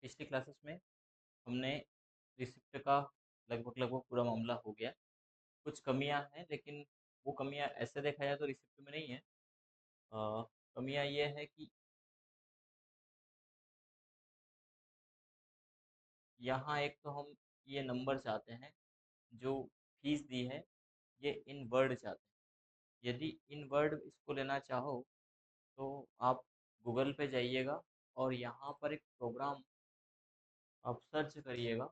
पिछली क्लासेस में हमने रिसिप्ट का लगभग लगभग पूरा मामला हो गया। कुछ कमियां हैं, लेकिन वो कमियां ऐसे देखा जाए तो रिसिप्ट में नहीं है। कमियां ये है कि यहाँ एक तो हम ये नंबर चाहते हैं, जो फीस दी है ये इन वर्ड चाहते हैं। यदि इन वर्ड इसको लेना चाहो तो आप गूगल पे जाइएगा और यहाँ पर एक प्रोग्राम आप सर्च करिएगा,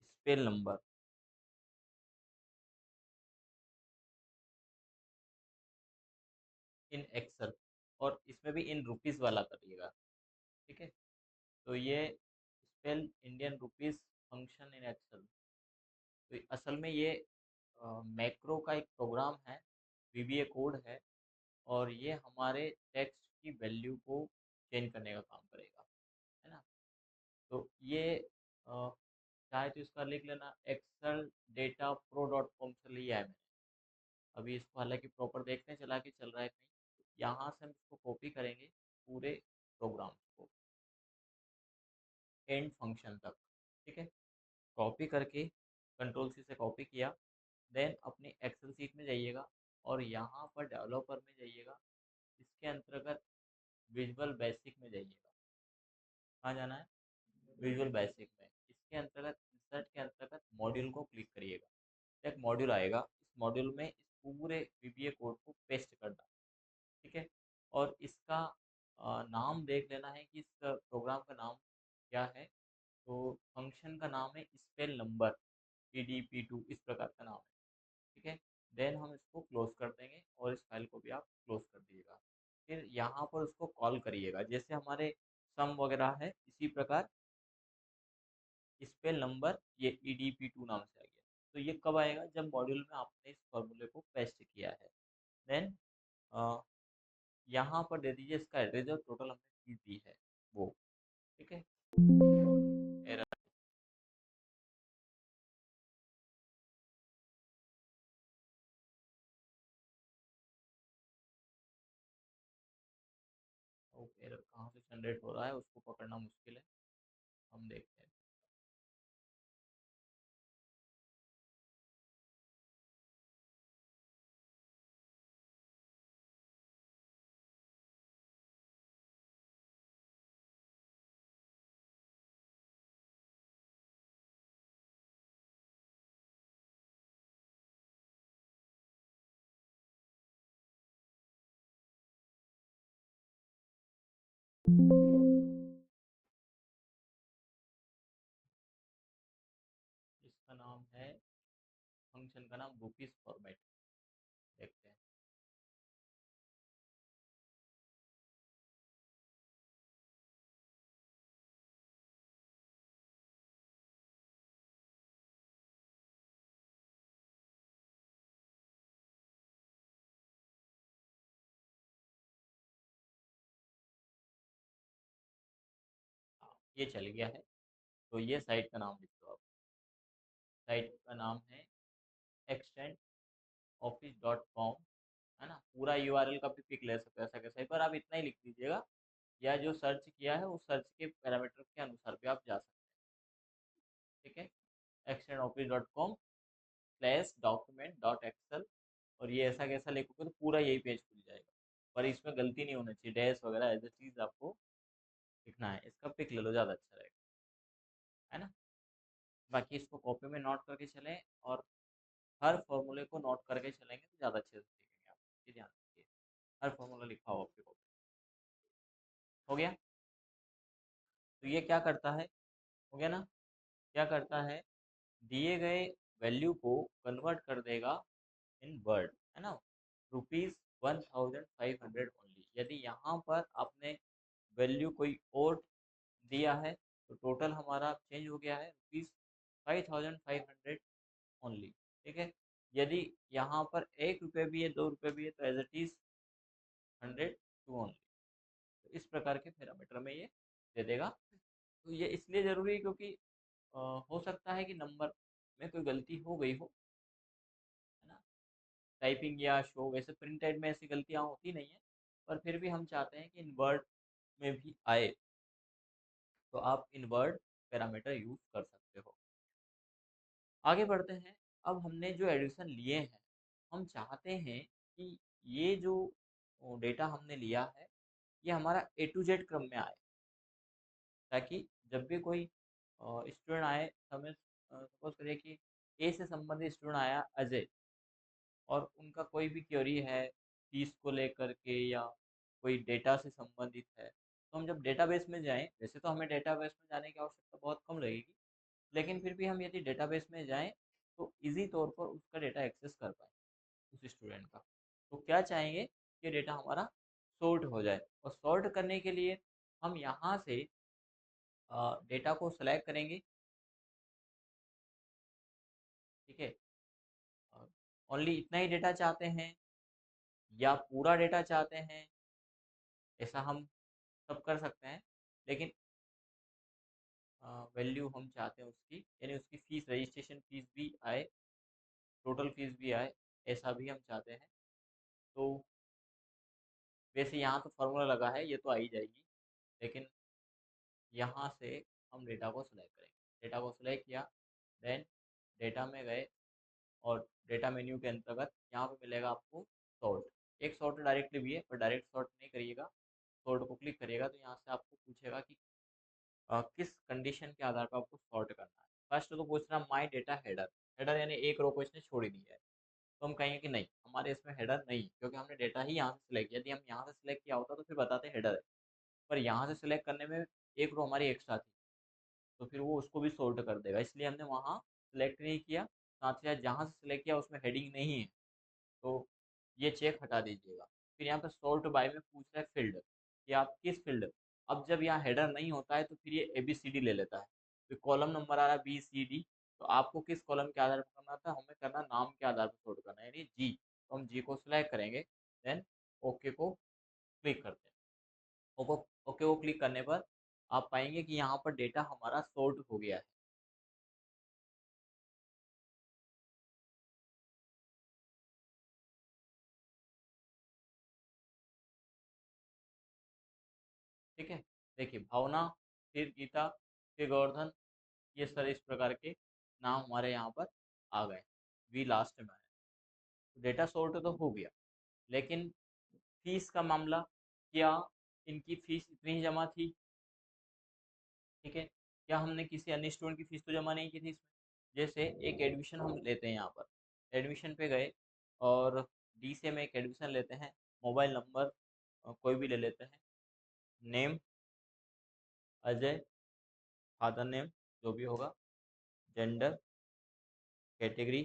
स्पेल नंबर इन एक्सेल, और इसमें भी इन रुपीज़ वाला करिएगा। ठीक है, तो ये spell Indian rupees function in Excel. तो असल में ये मैक्रो का एक प्रोग्राम है, वीबीए कोड है, और ये हमारे टेक्स्ट की वैल्यू को चेंज करने का काम करेगा, है ना। तो ये चाहे तो इसका लिख लेना, Excel data pro dot com से लिया है मैंने। अभी इसको हालांकि प्रॉपर देखने चला कि चल रहा है कहीं, तो यहाँ से हम इसको कॉपी करेंगे पूरे प्रोग्राम को एंड फंक्शन तक। ठीक है, कॉपी करके कंट्रोल सी से कॉपी किया, देन अपनी एक्सेल सीट में जाइएगा और यहाँ पर डेवलपर में जाइएगा, इसके अंतर्गत विजुअल बेसिक में जाइएगा। कहाँ जाना है? विजुअल बेसिक में। इसके अंतर्गत इंसर्ट के अंतर्गत मॉड्यूल को क्लिक करिएगा। एक मॉड्यूल आएगा, इस मॉड्यूल में इस पूरे वीबीए कोड को पेस्ट करना। ठीक है, और इसका नाम देख लेना है कि इस प्रोग्राम का नाम क्या है। तो फंक्शन का नाम है स्पेल नंबर, EDP2 इस प्रकार का नाम है। ठीक है, देन हम इसको क्लोज कर देंगे और इस फाइल को भी आप क्लोज कर दीजिएगा। फिर यहाँ पर उसको कॉल करिएगा, जैसे हमारे सम वगैरह है इसी प्रकार स्पेल नंबर ये EDP2 नाम से आ गया। तो ये कब आएगा? जब मॉड्यूल में आपने इस फॉर्मूले को पेस्ट किया है। देन यहाँ पर दे दीजिए इसका एड्रेस जो टोटल हमने फीस दी है वो। ठीक है, एरर। एरर कहाँ से जनरेट हो रहा है उसको पकड़ना मुश्किल है, हम देखते हैं। इसका नाम है, फंक्शन का नाम रुपीज फॉर्मेट। देखते हैं। हाँ, ये चल गया है। तो ये साइट का नाम लिख दो आप। साइट का नाम है एक्सटेंड ऑफिस डॉट कॉम, है ना। पूरा यूआरएल का भी पिक ले सकते हो, ऐसा कैसा, पर आप इतना ही लिख दीजिएगा, या जो सर्च किया है उस सर्च के पैरामीटर के अनुसार भी आप जा सकते हैं। ठीक है, extend office dot com slash document dot Excel, और ये ऐसा कैसा लिखोगे तो पूरा यही पेज खुल जाएगा। पर इसमें गलती नहीं होनी चाहिए, डैश वगैरह ऐसी चीज़ आपको लिखना है। इसका पिक ले लो, ज़्यादा अच्छा रहेगा, है ना। बाकी इसको कॉपी में नोट करके चलें, और हर फॉर्मूले को नोट करके चलेंगे तो ज़्यादा अच्छे से सीखेंगे आप। ये ध्यान रखिए, हर फॉर्मूला लिखा हो आपके कॉपी। हो गया? तो ये क्या करता है? हो गया ना? क्या करता है, दिए गए वैल्यू को कन्वर्ट कर देगा इन वर्ड, है ना। ₹1500 ओनली। यदि यहाँ पर आपने वैल्यू कोई और दिया है तो टोटल हमारा चेंज हो गया है ₹5500 ओनली। ठीक है, यदि यहाँ पर ₹1 भी है, ₹2 भी है, तो एज इट इज 102 ओनली। तो इस प्रकार के पैरामीटर में ये दे देगा। तो ये इसलिए ज़रूरी है क्योंकि हो सकता है कि नंबर में कोई गलती हो गई हो, है ना। टाइपिंग या शो, वैसे प्रिंटेड में ऐसी गलतियाँ होती नहीं है, पर फिर भी हम चाहते हैं कि इन वर्ड में भी आए। तो आप इनवर्ट पैरामीटर यूज़ कर सकते हो। आगे बढ़ते हैं। अब हमने जो एडिशन लिए हैं, हम चाहते हैं कि ये जो डेटा हमने लिया है, ये हमारा ए टू जेड क्रम में आए, ताकि जब भी कोई स्टूडेंट आए, हमें सपोज करिए कि ए से संबंधित स्टूडेंट आया अजय, और उनका कोई भी क्वेरी है फीस को लेकर के या कोई डेटा से संबंधित है, तो हम जब डेटाबेस में जाएं, वैसे तो हमें डेटाबेस में जाने की आवश्यकता बहुत कम रहेगी, लेकिन फिर भी हम यदि डेटाबेस में जाएं तो इजी तौर पर उसका डेटा एक्सेस कर पाएँ उस स्टूडेंट का। तो क्या चाहेंगे कि डेटा हमारा सॉर्ट हो जाए, और सॉर्ट करने के लिए हम यहाँ से डेटा को सेलेक्ट करेंगे। ठीक है, ओनली इतना ही डेटा चाहते हैं या पूरा डेटा चाहते हैं, ऐसा हम सब कर सकते हैं। लेकिन वैल्यू हम चाहते हैं उसकी, यानी उसकी फ़ीस, रजिस्ट्रेशन फ़ीस भी आए, टोटल फ़ीस भी आए, ऐसा भी हम चाहते हैं। तो वैसे यहाँ तो फार्मूला लगा है, ये तो आ ही जाएगी, लेकिन यहाँ से हम डेटा को सिलेक्ट करेंगे। डेटा को सिलेक्ट किया, देन डेटा में गए, और डेटा मेन्यू के अंतर्गत यहाँ पे मिलेगा आपको सॉर्ट। एक सॉर्ट डायरेक्टली भी है, पर डायरेक्ट सॉर्ट नहीं करिएगा, सॉर्ट को क्लिक करिएगा तो यहाँ से आपको पूछेगा कि किस कंडीशन के आधार पर आपको सॉर्ट करना है। फर्स्ट तो पूछ रहा माई डेटा हेडर, हेडर यानी एक रो को इसने छोड़ ही दिया है, तो हम कहेंगे कि नहीं, हमारे इसमें हेडर नहीं, क्योंकि हमने डेटा ही यहाँ से सिलेक्ट किया। यदि हम यहाँ से सिलेक्ट किया होता तो फिर बताते हेडर है, पर यहाँ से सिलेक्ट करने में एक रो हमारी एक्स्ट्रा थी, तो फिर वो उसको भी सॉर्ट कर देगा, इसलिए हमने वहाँ सिलेक्ट नहीं किया। साथ ही साथ जहाँ से सिलेक्ट किया उसमें हेडिंग नहीं है, तो ये चेक हटा दीजिएगा। फिर यहाँ पे सॉर्ट बाय में पूछ रहा है फील्ड, कि आप किस फील्ड। अब जब यहाँ हेडर नहीं होता है तो फिर ये ABCD ले लेता है, फिर कॉलम नंबर आ रहा है BCD, तो आपको किस कॉलम के आधार पर करना था, हमें करना नाम के आधार पर सॉर्ट करना है, यानी जी, तो हम जी को सिलेक्ट करेंगे, देन ओके को क्लिक करते हैं। ओके को क्लिक करने पर आप पाएंगे कि यहाँ पर डेटा हमारा सॉर्ट हो गया है। ठीक है, देखिए भावना, फिर गीता, फिर गोवर्धन, ये सर इस प्रकार के नाम हमारे यहाँ पर आ गए, वी लास्ट में आया। तो डेटा सॉर्ट तो हो गया, लेकिन फीस का मामला, क्या इनकी फीस इतनी ही जमा थी? ठीक है, क्या हमने किसी अन्य स्टूडेंट की फीस तो जमा नहीं की थी इसमें? जैसे एक एडमिशन हम लेते हैं, यहाँ पर एडमिशन पे गए, और डी से में एक एडमिशन लेते हैं, मोबाइल नंबर कोई भी ले लेते हैं, नेम अजय, फादर नेम जो भी होगा, जेंडर, कैटेगरी,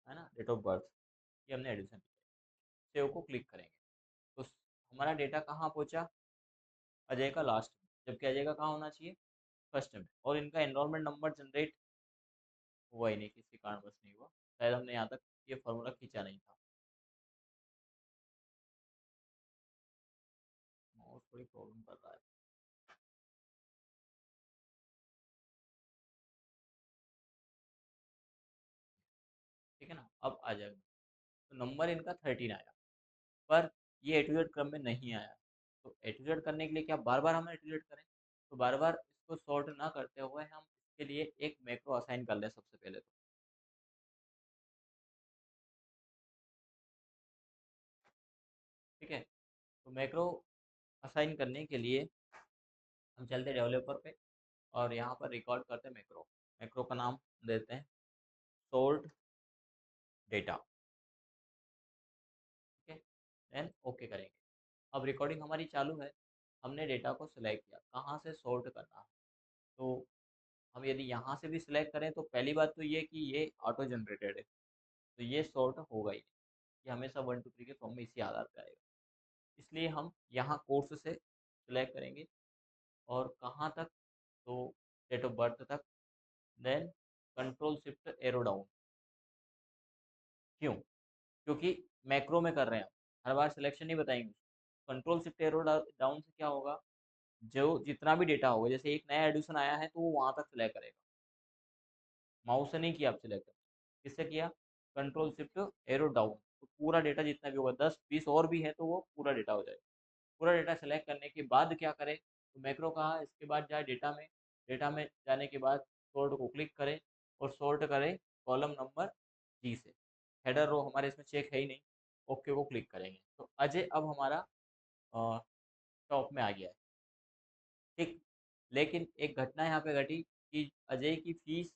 है ना, डेट ऑफ बर्थ, ये हमने एडिशन किया। सेव को क्लिक करेंगे तो हमारा डेटा कहाँ पहुँचा? अजय का लास्ट में, जबकि अजय का कहाँ होना चाहिए? फर्स्ट में। और इनका एनरोलमेंट नंबर जनरेट हुआ ही नहीं, किसी कारणवश नहीं हुआ, शायद हमने यहाँ तक ये फॉर्मूला खींचा नहीं था, और थोड़ी प्रॉब्लम कर रहा है। ठीक है ना, अब आ जाएगा, तो नंबर इनका 13 आया, पर ये ए टू जेड क्रम में नहीं आया। तो ए टू जेड करने के लिए क्या बार बार हम ए टू जेड करें? तो बार बार इसको सॉर्ट ना करते हुए हम इसके लिए एक मैक्रो असाइन कर लें सबसे पहले। तो ठीक है, तो मैक्रो असाइन करने के लिए हम चलते डेवलपर पे, और यहाँ पर रिकॉर्ड करते हैं मैक्रो। मैक्रो का नाम देते हैं सोर्ट डेटा। ठीक है, देन ओके करेंगे। अब रिकॉर्डिंग हमारी चालू है, हमने डेटा को सिलेक्ट किया, कहाँ से सॉर्ट करना है। तो हम यदि यहाँ से भी सिलेक्ट करें तो पहली बात तो ये कि ये ऑटो जनरेटेड है, तो ये सॉर्ट होगा ही नहीं, ये हमेशा 1 2 3 के फॉर्म में इसी आधार पर आएगा। इसलिए हम यहाँ कोर्स से सिलेक्ट करेंगे, और कहाँ तक, तो डेट ऑफ बर्थ तक, then control shift arrow down. क्यों? क्योंकि मैक्रो में कर रहे हैं, हर बार सिलेक्शन नहीं बताएंगे। कंट्रोल शिफ्ट एरो डाउन से क्या होगा, जो जितना भी डेटा होगा, जैसे एक नया एडिशन आया है तो वो वहां तक सिलेक्ट करेगा, माउस से नहीं किया आप सिलेक्ट, किससे किया? कंट्रोल शिफ्ट एरो डाउन, तो पूरा डेटा जितना भी होगा, 10 20 और भी है तो वो पूरा डेटा हो जाएगा। पूरा डेटा सेलेक्ट करने के बाद क्या करें? तो मैक्रो कहा, इसके बाद जाए डेटा में, डेटा में जाने के बाद सॉर्ट को क्लिक करें और सॉर्ट करें कॉलम नंबर जी से। हेडर रो हमारे इसमें चेक है ही नहीं, ओके को क्लिक करेंगे तो अजय अब हमारा टॉप में आ गया है। ठीक, लेकिन एक घटना यहाँ पे घटी कि अजय की फीस,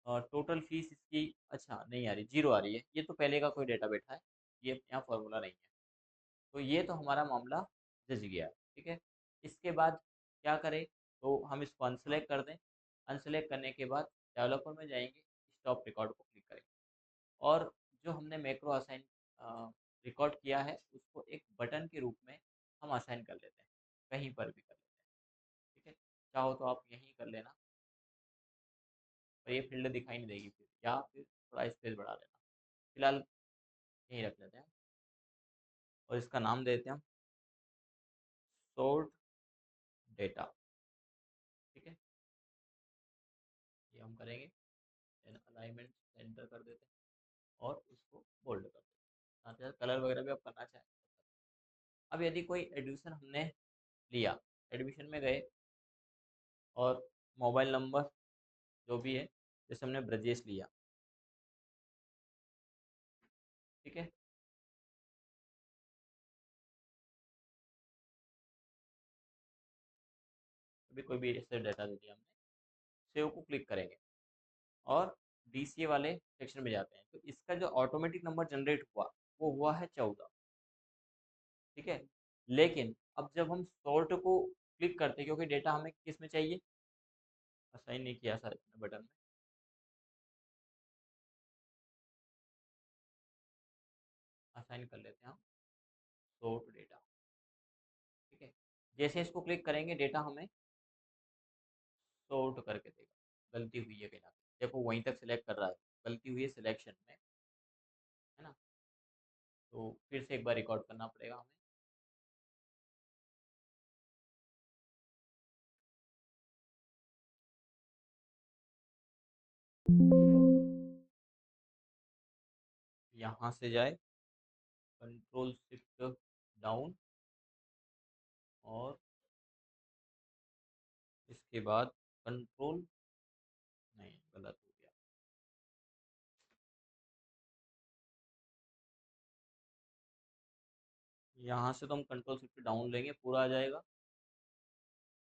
टोटल फीस इसकी अच्छा नहीं आ रही, जीरो आ रही है। ये तो पहले का कोई डेटा बैठा है, ये यहाँ फॉर्मूला नहीं है। तो ये तो हमारा मामला जज गया। ठीक है, इसके बाद क्या करें, तो हम इसको अनसेलेक्ट कर दें। अनसेलेक्ट करने के बाद डेवलपर में जाएंगे, स्टॉप रिकॉर्ड को क्लिक करेंगे और जो हमने मैक्रो असाइन रिकॉर्ड किया है उसको एक बटन के रूप में हम असाइन कर लेते हैं, कहीं पर भी कर लेते हैं। ठीक है, चाहो तो आप यहीं कर लेना, और ये फील्ड दिखाई नहीं देगी फिर, या फिर थोड़ा स्पेस बढ़ा लेना। फिलहाल यहीं रख लेते हैं और इसका नाम देते हैं हम सोर्ट डेटा। ठीक है, ये हम करेंगे, देन अलाइनमेंट सेंटर कर देते हैं और इसको बोल्ड कर देते हैं। साथ ही साथ कलर वगैरह भी आप करना चाहें। अब यदि कोई एडमिशन हमने लिया, एडमिशन में गए और मोबाइल नंबर जो भी है, जैसे हमने ब्रजेश लिया। ठीक है, अभी कोई भी ऐसे डाटा दे दिया हमने, सेव को क्लिक करेंगे और डीसीए वाले सेक्शन में जाते हैं। तो इसका जो ऑटोमेटिक नंबर जनरेट हुआ वो हुआ है 14। ठीक है, लेकिन अब जब हम सॉर्ट को क्लिक करते हैं, क्योंकि डेटा हमें किस में चाहिए, असाइन नहीं किया सर बटन में, असाइन कर लेते हैं हम सॉर्ट डेटा। ठीक है, जैसे इसको क्लिक करेंगे डेटा हमें सॉर्ट करके देगा। गलती हुई है कहीं ना कहीं, देखो वहीं तक सिलेक्ट कर रहा है, गलती हुई है सिलेक्शन में, है ना। तो फिर से एक बार रिकॉर्ड करना पड़ेगा हमें। यहाँ से जाए, कंट्रोल शिफ्ट डाउन, और इसके बाद कंट्रोल, नहीं गलत हो गया, यहाँ से तो हम कंट्रोल शिफ्ट डाउन लेंगे, पूरा आ जाएगा,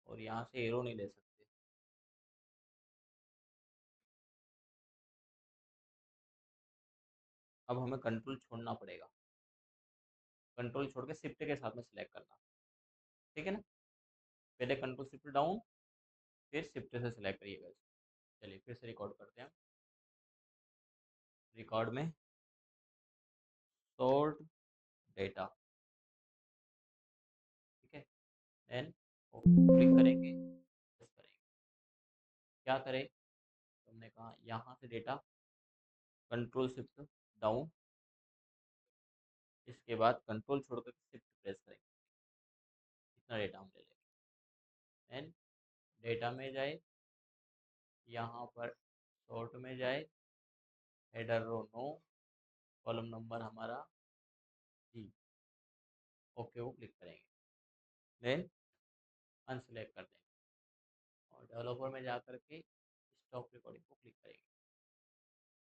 और यहाँ से एरो नहीं ले सकते। अब हमें कंट्रोल छोड़ना पड़ेगा, कंट्रोल छोड़ के शिफ्ट के साथ में सिलेक्ट करना। ठीक है ना, पहले कंट्रोल शिफ्ट डाउन, फिर शिफ्ट से सिलेक्ट करिएगा इसको। चलिए फिर से रिकॉर्ड करते हैं। रिकॉर्ड में सॉर्ट डेटा। ठीक है, देन क्लिक करेंगे, प्रेस करेंगे। क्या करें, तो हमने कहा यहाँ से डेटा कंट्रोल शिफ्ट डाउन, इसके बाद कंट्रोल छोड़कर शिफ्ट प्रेस करेंगे, इतना डेटा हम ले लेंगे। देन डेटा में जाए, यहाँ पर सॉर्ट में जाए, header row no, column number हमारा जी, ओके वो क्लिक करेंगे, देन अनसेलेक्ट कर देंगे और डेवलपर में जा करके स्टॉप रिकॉर्डिंग को क्लिक करेंगे।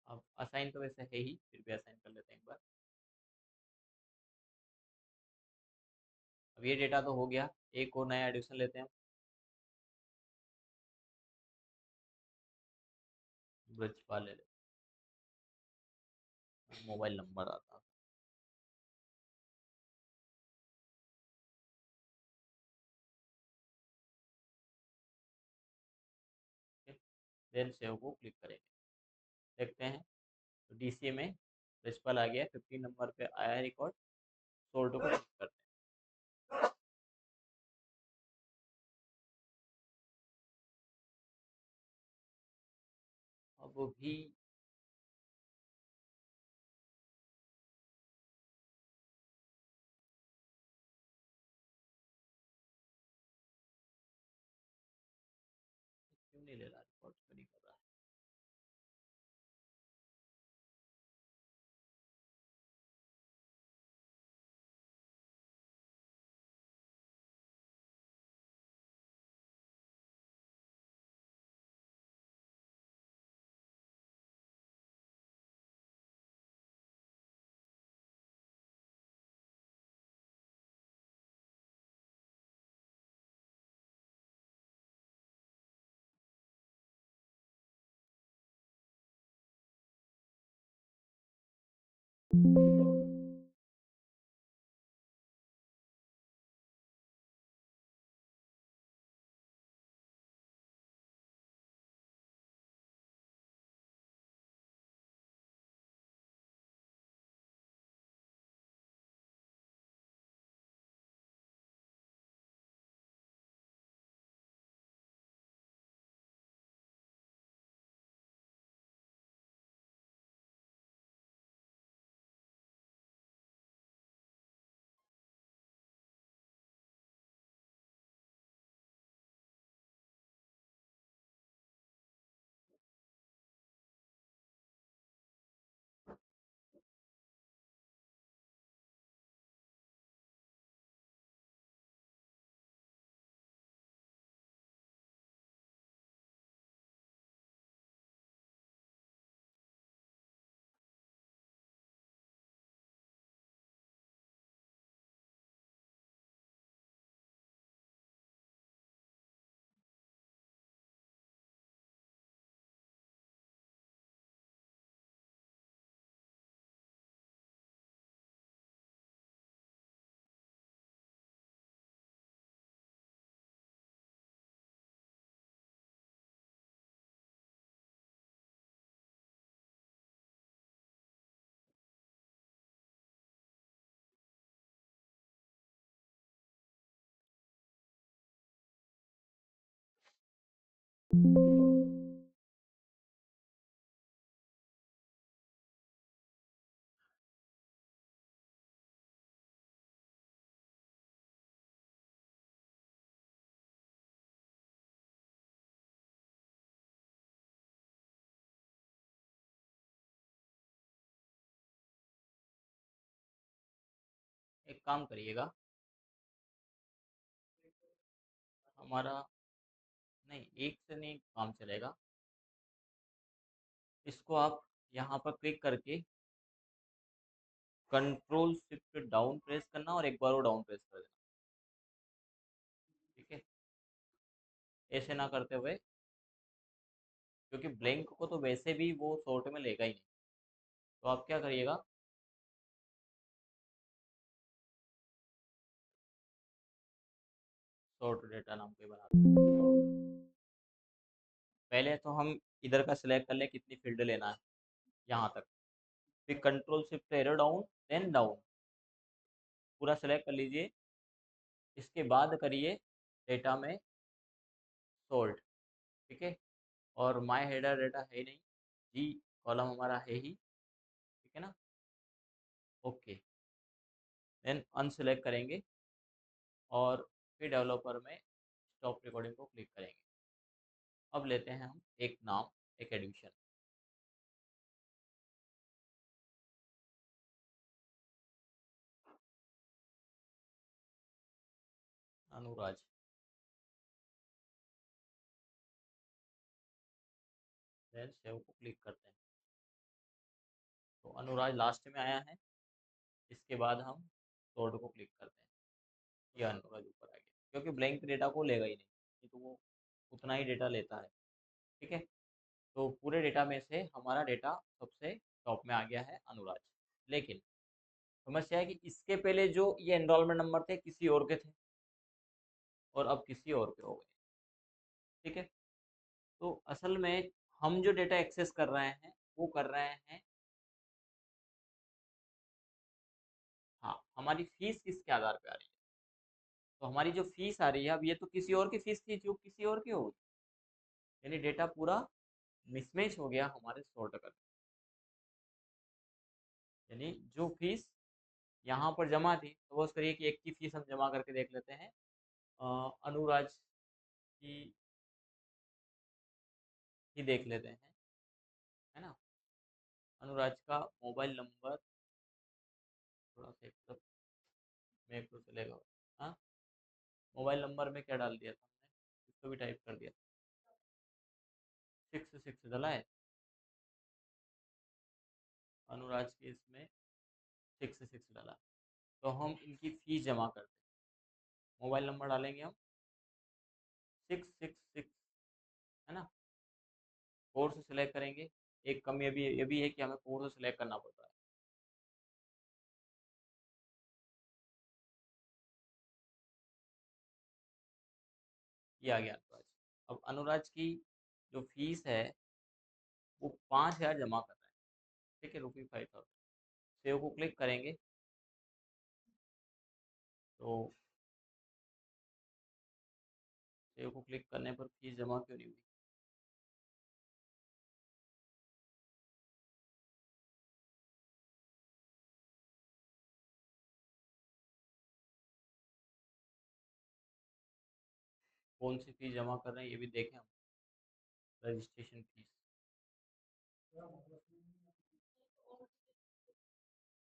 अब असाइन तो वैसे है ही, फिर भी असाइन कर लेते हैं एक बार। अब ये डेटा तो हो गया, एक और नया एडिशन लेते हैं, ब्रजपाल ले लेते हैं, मोबाइल नंबर आता है। देन सेव को क्लिक करेंगे, देखते हैं तो डीसीए में प्रिंसिपल आ गया, 15 नंबर पे आया है रिकॉर्ड। सोल्ट को क्लिक करते हैं, अब भी क्यों नहीं ले रहा, रिकॉर्ड क्यों नहीं कर रहा है। एक काम करिएगा, हमारा नहीं, एक से नहीं काम चलेगा। इसको आप यहाँ पर क्लिक करके कंट्रोल शिफ्ट डाउन प्रेस करना और एक बार वो डाउन प्रेस कर देना। ठीक है, ऐसे ना करते हुए, क्योंकि ब्लैंक को तो वैसे भी वो शॉर्ट में लेगा ही नहीं। तो आप क्या करिएगा, शॉर्ट डेटा नाम के बना दो। पहले तो हम इधर का सिलेक्ट कर ले कितनी फील्ड लेना है, यहाँ तक। फिर control shift arrow down, then down, पूरा सेलेक्ट कर लीजिए। इसके बाद करिए डेटा में सोल्ट। ठीक है, और माय हेडर डेटा है नहीं, जी कॉलम हमारा है ही। ठीक है ना, ओके। देन अनसेलेक्ट करेंगे और फिर डेवलपर में स्टॉप रिकॉर्डिंग को क्लिक करेंगे। अब लेते हैं हम एक नाम, एक एडिशन। अनुराज। देन सेव को क्लिक करते हैं, तो अनुराज लास्ट में आया है। इसके बाद हम सोर्ट को क्लिक करते हैं, ये अनुराज ऊपर आ गया, क्योंकि ब्लैंक डेटा को लेगा ही नहीं, ये तो वो उतना ही डेटा लेता है। ठीक है, तो पूरे डेटा में से हमारा डेटा सबसे टॉप में आ गया है अनुराज। लेकिन समस्या है कि इसके पहले जो ये एनरोलमेंट नंबर थे किसी और के थे, और अब किसी और के हो गए। ठीक है, तो असल में हम जो डेटा एक्सेस कर रहे हैं वो कर रहे हैं, हाँ, हमारी फीस किसके आधार पे आ रही है। तो हमारी जो फीस आ रही है, अब ये तो किसी और की फीस थी जो किसी और की होगी, यानी डेटा पूरा मिसमैच हो गया हमारे सॉर्ट कर। यानी जो फीस यहाँ पर जमा थी, सपोज करिए कि एक की फीस हम जमा करके देख लेते हैं। अनुराज की ही देख लेते हैं, है ना। अनुराज का मोबाइल नंबर, थोड़ा सा एक तरफ मेरे को चलेगा। हाँ, मोबाइल नंबर में क्या डाल दिया था हमने, इसको भी टाइप कर दिया, 66 डाला है। अनुराज के इसमें 66 डाला। तो हम इनकी फीस जमा करते हैं, मोबाइल नंबर डालेंगे हम 666, है ना। कोर्स सेलेक्ट करेंगे। एक कम ये भी है कि हमें कोर्स सेलेक्ट करना पड़ता है। ये आ गया अनुराज। अब अनुराज की जो फीस है वो 5,000 जमा कर रहा है। ठीक है, ₹5,000। सेव को क्लिक करेंगे तो सेव को क्लिक करने पर फीस जमा क्यों नहीं हुई? कौन सी फीस जमा कर रहे हैं ये भी देखें हम। Registration fees.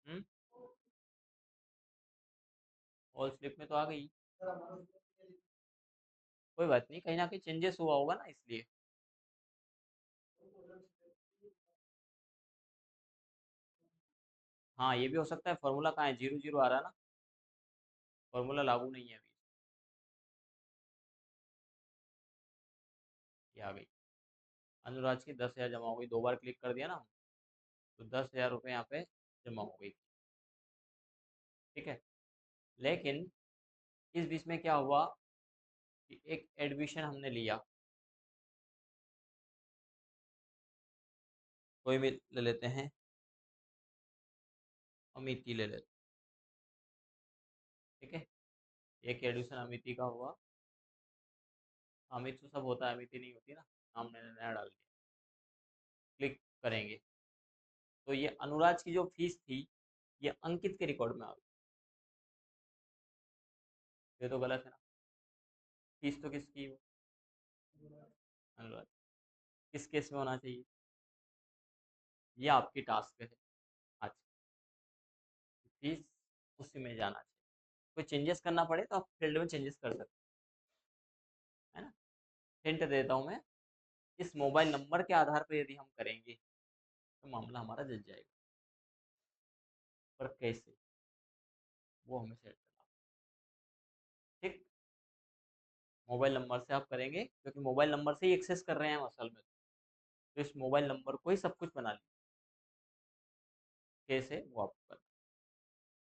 हम्म। ऑल स्लिप में तो आ गई। कोई बात नहीं, कहीं ना कहीं चेंजेस हुआ होगा ना, इसलिए। हाँ, ये भी हो सकता है। फॉर्मूला कहाँ है? 00 आ रहा है ना। फॉर्मूला लागू नहीं है अभी। ये आ गई। अनुराज की 10,000 जमा हो गई। 2 बार क्लिक कर दिया ना, तो 10,000 रुपये यहाँ पे जमा हो गई। ठीक है। लेकिन इस बीच में क्या हुआ कि एक एडमिशन हमने लिया। कोई भी ले लेते हैं, अमिति ले लेते हैं। ठीक है, एक एडमिशन अमिति का हुआ। अमित तो सब होता है, अमिति नहीं होती ना। नाम मैंने नया डाल दिया। क्लिक करेंगे तो ये अनुराज की जो फीस थी ये अंकित के रिकॉर्ड में आ गई। ये तो गलत है ना। फीस तो किसकी हो? अनुराज। किस केस में होना चाहिए? ये आपकी टास्क है। अच्छा, फीस उसी में जाना चाहिए। कोई चेंजेस करना पड़े तो आप फील्ड में चेंजेस कर सकते हैं, है ना। हिंट देता हूँ मैं। इस मोबाइल नंबर के आधार पर यदि हम करेंगे तो मामला हमारा जल जाएगा। पर कैसे, वो हमें सेट करना। ठीक। मोबाइल नंबर से आप करेंगे क्योंकि मोबाइल नंबर से ही एक्सेस कर रहे हैं हम असल में। तो इस मोबाइल नंबर को ही सब कुछ बना लिया। कैसे, वो आपको करना।